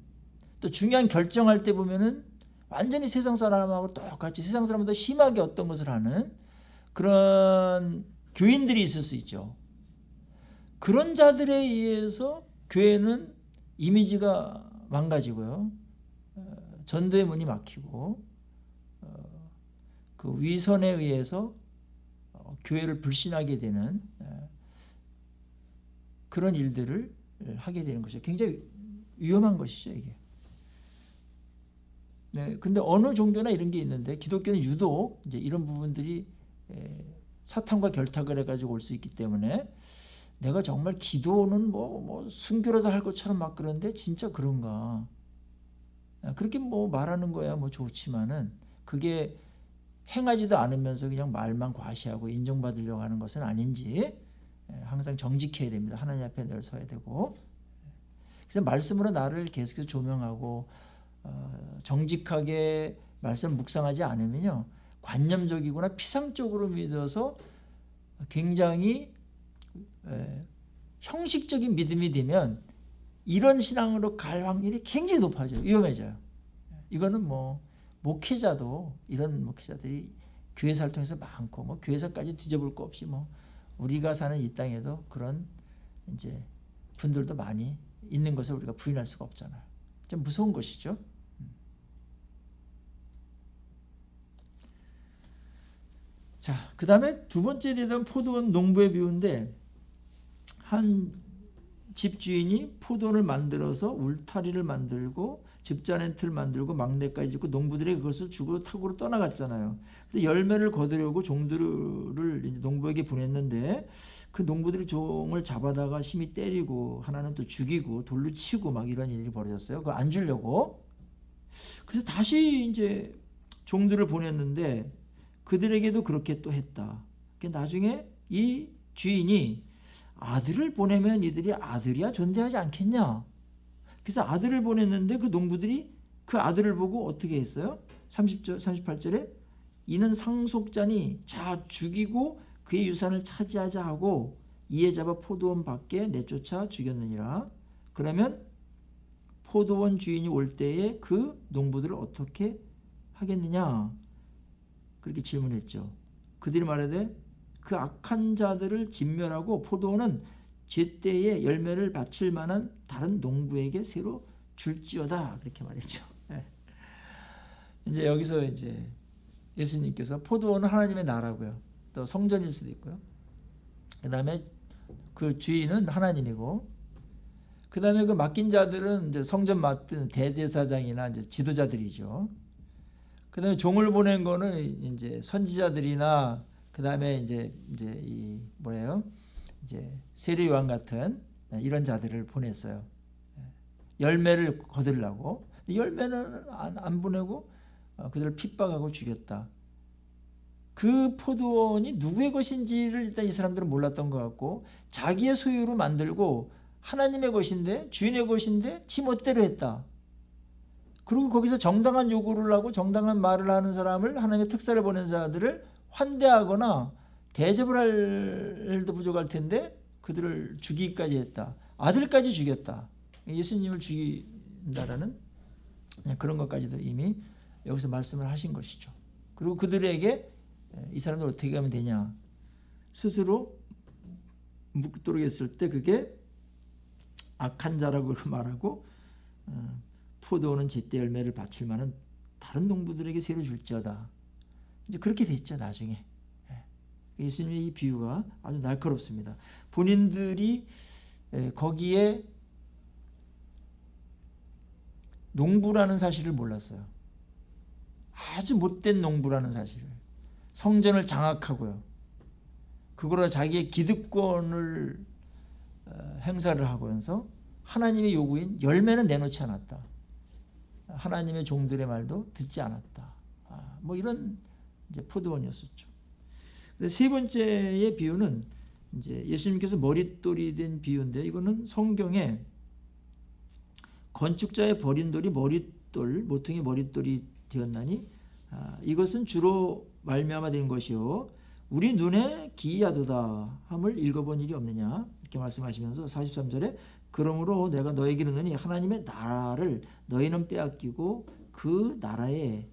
또 중요한 결정할 때 보면은 완전히 세상 사람하고 똑같이 세상 사람보다 심하게 어떤 것을 하는 그런 교인들이 있을 수 있죠. 그런 자들에 의해서 교회는 이미지가 망가지고요. 전도의 문이 막히고 그 위선에 의해서 교회를 불신하게 되는 그런 일들을 하게 되는 것이죠. 굉장히 위험한 것이죠, 이게. 네, 근데 어느 종교나 이런 게 있는데 기독교는 유독 이제 이런 부분들이 사탄과 결탁을 해가지고 올 수 있기 때문에 내가 정말 기도는 뭐 순교라도 할 것처럼 막 그러는데 진짜 그런가? 그렇게 뭐 말하는 거야 뭐 좋지만은 그게 행하지도 않으면서 그냥 말만 과시하고 인정받으려고 하는 것은 아닌지 항상 정직해야 됩니다. 하나님 앞에 늘 서야 되고. 그래서 말씀으로 나를 계속해서 조명하고 정직하게 말씀 묵상하지 않으면요, 관념적이거나 피상적으로 믿어서 굉장히 형식적인 믿음이 되면 이런 신앙으로 갈 확률이 굉장히 높아져요. 위험해져요. 이거는 뭐 목회자도, 이런 목회자들이 교회사를 통해서 많고 뭐 교회사까지 뒤져볼 거 없이 뭐 우리가 사는 이 땅에도 그런 이제 분들도 많이 있는 것을 우리가 부인할 수가 없잖아요. 좀 무서운 것이죠. 자, 그 다음에 두 번째 대답은 포도원 농부의 비유인데, 한 집주인이 포도원을 만들어서 울타리를 만들고 집자렌트를 만들고 막내까지 짓고 농부들에게 그것을 주고 타고로 떠나갔잖아요. 근데 열매를 거두려고 종들을 이제 농부에게 보냈는데 그 농부들이 종을 잡아다가 심히 때리고 하나는 또 죽이고 돌로 치고 막 이런 일이 벌어졌어요. 그거 안 주려고. 그래서 다시 이제 종들을 보냈는데 그들에게도 그렇게 또 했다. 나중에 이 주인이 아들을 보내면 이들이 아들이야 존대하지 않겠냐. 그래서 아들을 보냈는데 그 농부들이 그 아들을 보고 어떻게 했어요? 38절에 이는 상속자니 자 죽이고 그의 유산을 차지하자 하고 이에 잡아 포도원 밖에 내쫓아 죽였느니라. 그러면 포도원 주인이 올 때에 그 농부들을 어떻게 하겠느냐? 그렇게 질문했죠. 그들이 말하되 그 악한 자들을 진멸하고 포도원은 제때에 열매를 바칠 만한 다른 농부에게 새로 줄지어다. 그렇게 말했죠. 이제 여기서 이제 예수님께서 포도원은 하나님의 나라고요. 또 성전일 수도 있고요. 그 다음에 그 주인은 하나님이고, 그 다음에 그 맡긴 자들은 이제 성전 맡은 대제사장이나 이제 지도자들이죠. 그 다음에 종을 보낸 거는 이제 선지자들이나 그 다음에 이제 이 뭐예요? 이제 세례 요한 같은 이런 자들을 보냈어요. 열매를 거두려고. 열매는 안 보내고 그들을 핍박하고 죽였다. 그 포도원이 누구의 것인지를 일단 이 사람들은 몰랐던 것 같고 자기의 소유로 만들고 하나님의 것인데 주인의 것인데 지 멋대로 했다. 그리고 거기서 정당한 요구를 하고 정당한 말을 하는 사람을, 하나님의 특사를 보낸 자들을 환대하거나 대접을 할 일도 부족할 텐데 그들을 죽이기까지 했다. 아들까지 죽였다. 예수님을 죽인다라는 그런 것까지도 이미 여기서 말씀을 하신 것이죠. 그리고 그들에게 이 사람들 어떻게 하면 되냐, 스스로 묵도록 했을 때 그게 악한 자라고 말하고 포도원은 제때 열매를 바칠 만한 다른 농부들에게 새로 줄지어다. 이제 그렇게 됐죠. 나중에 예수님의 이 비유가 아주 날카롭습니다. 본인들이 거기에 농부라는 사실을 몰랐어요. 아주 못된 농부라는 사실을. 성전을 장악하고요. 그거로 자기의 기득권을 행사를 하면서 하나님의 요구인 열매는 내놓지 않았다. 하나님의 종들의 말도 듣지 않았다. 뭐 이런 이제 포도원이었었죠. 근데 세 번째의 비유는 이제 예수님께서 머릿돌이 된 비유인데, 이거는 성경에 건축자의 버린 돌이 머릿돌, 모퉁이 머릿돌이 되었나니 이것은 주로 말미암아 된 것이요 우리 눈에 기이하도다 함을 읽어본 일이 없느냐, 이렇게 말씀하시면서 43절에 그러므로 내가 너에게 이르노니 하나님의 나라를 너희는 빼앗기고 그 나라에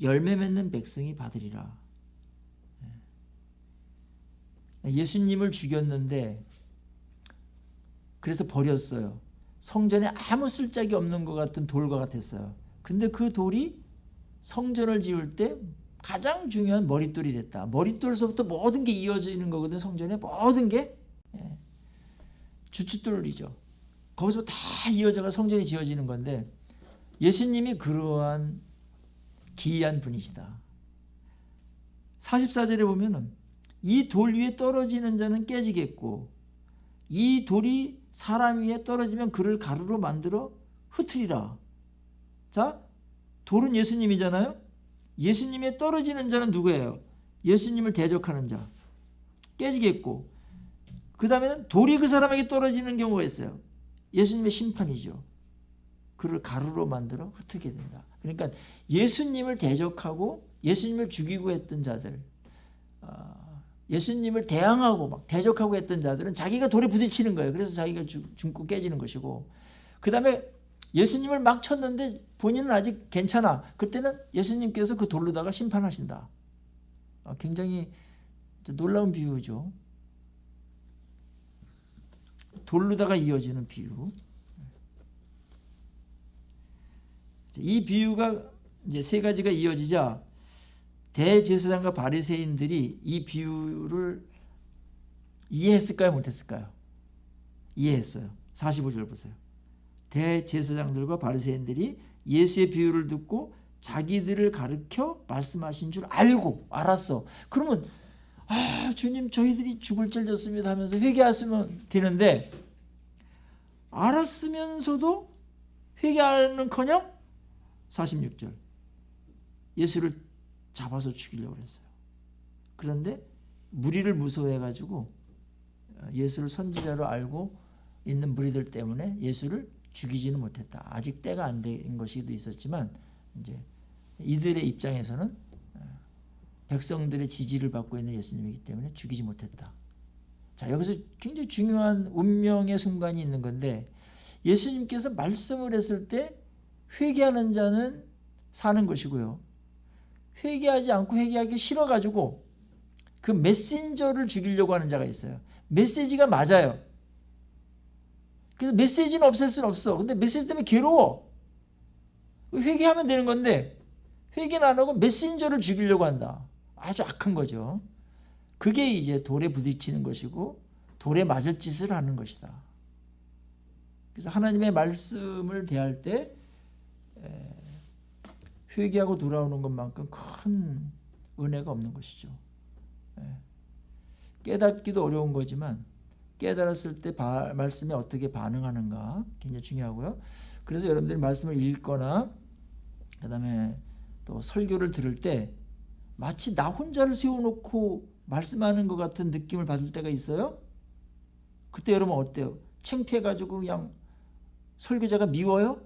열매 맺는 백성이 받으리라. 예수님을 죽였는데 그래서 버렸어요. 성전에 아무 쓸데기 없는 것 같은 돌과 같았어요. 근데 그 돌이 성전을 지을 때 가장 중요한 머릿돌이 됐다. 머릿돌에서부터 모든 게 이어지는 거거든. 성전에 모든 게 주춧돌이죠. 거기서 다 이어져가 성전이 지어지는 건데, 예수님이 그러한 기이한 분이시다. 44절에 보면은 이 돌 위에 떨어지는 자는 깨지겠고 이 돌이 사람 위에 떨어지면 그를 가루로 만들어 흩으리라. 자, 돌은 예수님이잖아요. 예수님에 떨어지는 자는 누구예요? 예수님을 대적하는 자. 깨지겠고, 그 다음에는 돌이 그 사람에게 떨어지는 경우가 있어요. 예수님의 심판이죠. 그를 가루로 만들어 흩게 된다. 그러니까 예수님을 대적하고 예수님을 죽이고 했던 자들, 예수님을 대항하고 막 대적하고 했던 자들은 자기가 돌에 부딪히는 거예요. 그래서 자기가 죽고 깨지는 것이고, 그 다음에 예수님을 막 쳤는데 본인은 아직 괜찮아. 그때는 예수님께서 그 돌로다가 심판하신다. 굉장히 놀라운 비유죠. 돌로다가 이어지는 비유. 이 비유가 이제 세 가지가 이어지자 대제사장과 바리새인들이 이 비유를 이해했을까요? 못했을까요? 이해했어요. 45절 보세요. 대제사장들과 바리새인들이 예수의 비유를 듣고 자기들을 가르쳐 말씀하신 줄 알았어. 그러면 주님 저희들이 죽을 죄를 졌습니다 하면서 회개하시면 되는데, 알았으면서도 회개하는커녕 46절 예수를 잡아서 죽이려고 했어요. 그런데 무리를 무서워해가지고 예수를 선지자로 알고 있는 무리들 때문에 예수를 죽이지는 못했다. 아직 때가 안 된 것이도 있었지만 이제 이들의 입장에서는 백성들의 지지를 받고 있는 예수님이기 때문에 죽이지 못했다. 자, 여기서 굉장히 중요한 운명의 순간이 있는 건데, 예수님께서 말씀을 했을 때 회개하는 자는 사는 것이고요, 회개하지 않고 회개하기 싫어가지고 그 메신저를 죽이려고 하는 자가 있어요. 메시지가 맞아요. 그래서 메시지는 없앨 수는 없어. 근데 메시지 때문에 괴로워. 회개하면 되는 건데 회개는 안 하고 메신저를 죽이려고 한다. 아주 악한 거죠. 그게 이제 돌에 부딪히는 것이고 돌에 맞을 짓을 하는 것이다. 그래서 하나님의 말씀을 대할 때 회개하고 돌아오는 것만큼 큰 은혜가 없는 것이죠. 깨닫기도 어려운 거지만 깨달았을 때 말씀에 어떻게 반응하는가 굉장히 중요하고요. 그래서 여러분들이 말씀을 읽거나 그 다음에 또 설교를 들을 때 마치 나 혼자를 세워놓고 말씀하는 것 같은 느낌을 받을 때가 있어요. 그때 여러분 어때요? 창피해가지고 그냥 설교자가 미워요?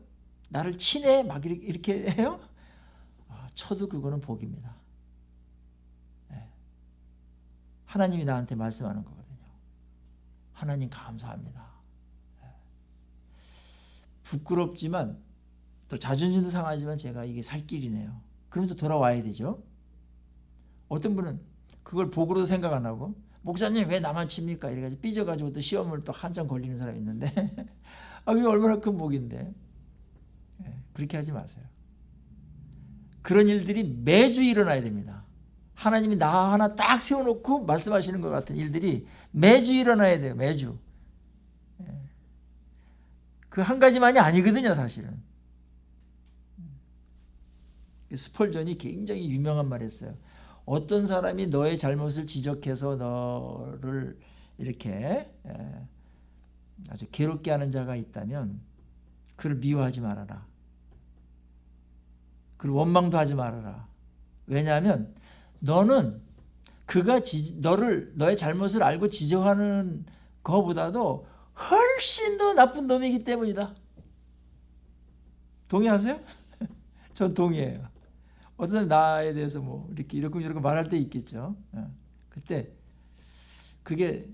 나를 치네? 막 이렇게 해요? 쳐도 그거는 복입니다. 하나님이 나한테 말씀하는 거거든요. 하나님 감사합니다. 부끄럽지만 또 자존심도 상하지만 제가 이게 살 길이네요. 그러면서 돌아와야 되죠. 어떤 분은 그걸 복으로 생각 안 하고 목사님 왜 나만 칩니까? 이래가지고 삐져가지고 또 시험을 또 한참 걸리는 사람이 있는데 그게 얼마나 큰 복인데. 그렇게 하지 마세요. 그런 일들이 매주 일어나야 됩니다. 하나님이 나 하나 딱 세워놓고 말씀하시는 것 같은 일들이 매주 일어나야 돼요. 매주. 그 한 가지만이 아니거든요, 사실은. 스펄전이 굉장히 유명한 말 했어요. 어떤 사람이 너의 잘못을 지적해서 너를 이렇게 아주 괴롭게 하는 자가 있다면 그를 미워하지 말아라. 그를 원망도 하지 말아라. 왜냐하면 너는 그가 너의 잘못을 알고 지적하는 것보다도 훨씬 더 나쁜 놈이기 때문이다. 동의하세요? 전 동의해요. 어떤 사람이 나에 대해서 뭐 이렇게 이렇게 말할 때 있겠죠. 그때 그게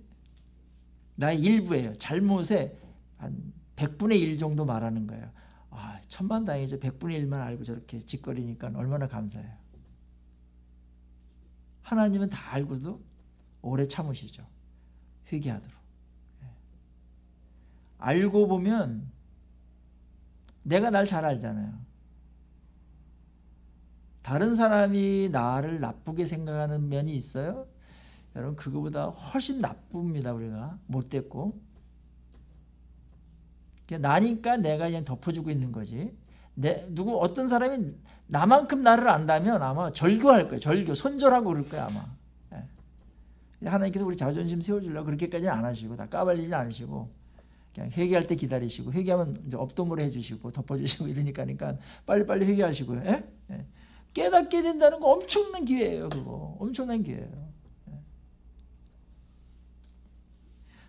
나의 일부예요. 잘못에 한 100분의 1 정도 말하는 거예요. 아, 천만다행이죠. 100분의 1만 알고 저렇게 짓거리니까 얼마나 감사해요. 하나님은 다 알고도 오래 참으시죠. 회개하도록. 알고 보면 내가 날 잘 알잖아요. 다른 사람이 나를 나쁘게 생각하는 면이 있어요? 여러분 그거보다 훨씬 나쁩니다. 우리가 못됐고 나니까 내가 그냥 덮어주고 있는 거지. 어떤 사람이 나만큼 나를 안다면 아마 절교할 거예요. 절교, 손절하고 그럴 거예요 아마. 하나님께서 우리 자존심 세워주려고 그렇게까지는 안 하시고 다 까발리지 않으시고 그냥 회개할 때 기다리시고 회개하면 이제 없던 거로 해주시고 덮어주시고 이러니까 빨리빨리 회개하시고요. 깨닫게 된다는 거 엄청난 기회예요. 그거 엄청난 기회예요.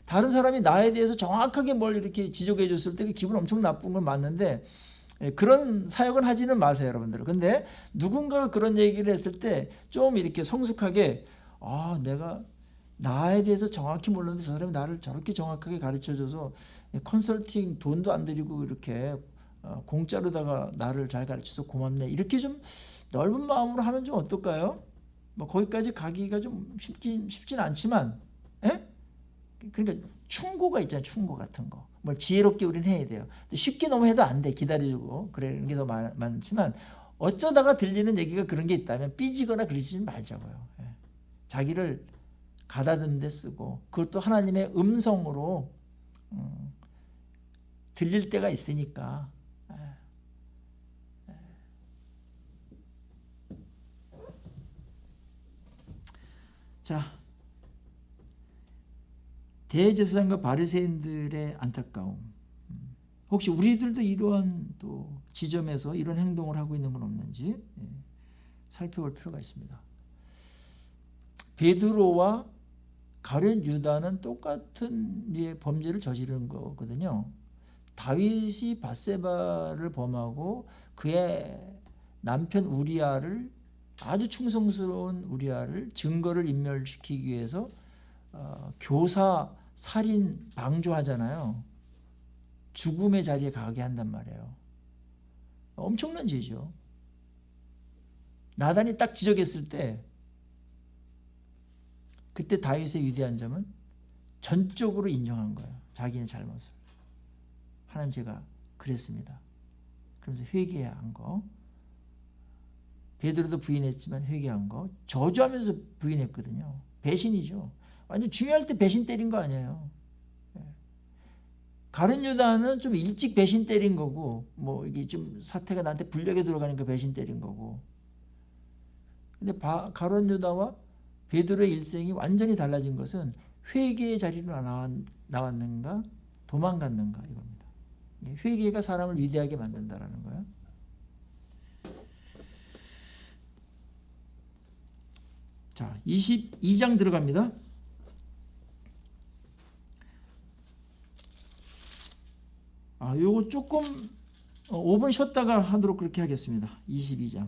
다른 사람이 나에 대해서 정확하게 뭘 이렇게 지적해 줬을 때 그 기분 엄청 나쁜 건 맞는데 그런 사역은 하지는 마세요, 여러분들. 근데 누군가가 그런 얘기를 했을 때 좀 이렇게 성숙하게 내가 나에 대해서 정확히 몰랐는데 저 사람이 나를 저렇게 정확하게 가르쳐줘서 컨설팅 돈도 안 들이고 이렇게 공짜로다가 나를 잘 가르쳐서 고맙네. 이렇게 좀 넓은 마음으로 하면 좀 어떨까요? 뭐 거기까지 가기가 좀 쉽진 않지만, 그러니까 충고가 있잖아요. 충고 같은 거. 뭘 지혜롭게 우리는 해야 돼요. 쉽게 너무 해도 안 돼. 기다리고 그런 게 더 많지만 어쩌다가 들리는 얘기가 그런 게 있다면 삐지거나 그러지 말자고요. 자기를 가다듬는 데 쓰고 그것도 하나님의 음성으로 들릴 때가 있으니까. 자, 대제사장과 바리새인들의 안타까움. 혹시 우리들도 이러한 또 지점에서 이런 행동을 하고 있는 건 없는지 살펴볼 필요가 있습니다. 베드로와 가룟 유다는 똑같은 범죄를 저지른 거거든요. 다윗이 밧세바를 범하고 그의 남편 우리아를 아주 충성스러운 우리아를 증거를 인멸시키기 위해서 교사 살인 방조하잖아요. 죽음의 자리에 가게 한단 말이에요. 엄청난 죄죠. 나단이 딱 지적했을 때 그때 다윗의 위대한 점은 전적으로 인정한 거예요. 자기의 잘못을. 하나님 제가 그랬습니다. 그러면서 회개한 거. 베드로도 부인했지만 회개한 거. 저주하면서 부인했거든요. 배신이죠. 완전 중요할 때 배신 때린 거 아니에요. 가룟 유다는 좀 일찍 배신 때린 거고 뭐 이게 좀 사태가 나한테 불리하게 들어가니까 배신 때린 거고. 근데 가룟 유다와 베드로의 일생이 완전히 달라진 것은 회개의 자리로 나왔는가 도망갔는가 이겁니다. 회개가 사람을 위대하게 만든다라는 거예요. 자, 22장 들어갑니다. 요거 조금 5분 쉬었다가 하도록 그렇게 하겠습니다. 22장.